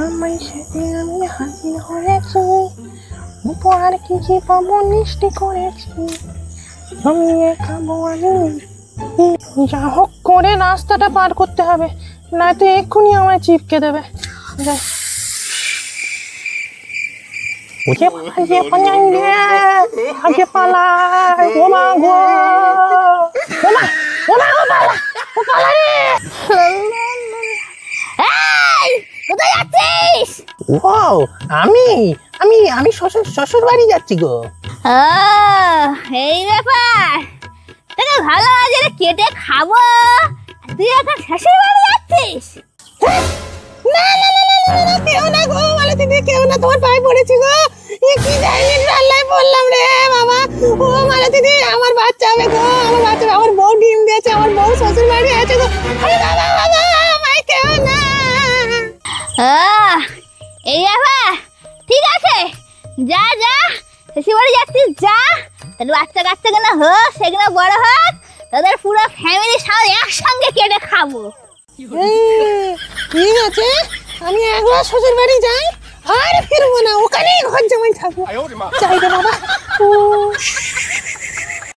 আমি সেদিন আমি হাজির হয়েছি, উপহার কি কি পাবো নিষ্টি করেছি, জমিয়ে খাবো আমি। যা হোক করে রাস্তাটা পার করতে হবে, নয়তো এক্ষুনি আমায় চিপকে দেবে। আগে পালাই, ও মা গো, ও মা, ও মা, ও পালা, ও পালা রে। কোথায় যাচ্ছিস? ও আমি আমি আমি শ্বশুর বাড়ি যাচ্ছি গো। এই ব্যাপার, তোকে ভালো আছে কেটে খাবো, তুই এখন শ্বশুর বাড়ি যাচ্ছিস? না না না না না না, কেউ না গো, মালতী দি, কেউ না, তোমার পায়ে পড়েছি গো। কি জানি আল্লাহই বললাম রে বাবা। ও মালতী দি, আমার বাচ্চা হবে গো, আমার বাচ্চা হবে, আমার বউ ডিম দিয়েছে, আমার বউ শ্বশুর বাড়ি আছে গো। আরে বাবা বাবা, আমায় কেউ না। এই ব্যাপার, ঠিক আছে, যা যা, শ্বশুর বাড়ি যাচ্ছিস যা, তোর বাচ্চা কাচ্চা কেন হোক, সেগুলো বড় হোক, তোদের পুরো ফ্যামিলির সাথে একসঙ্গে কেটে খাবো। ঠিক আছে, আমি একবার শ্বশুর বাড়ি যাই, আর ফিরবো না, ওখানেই ঘর জমাই থাকবো। যাই রে বাবা।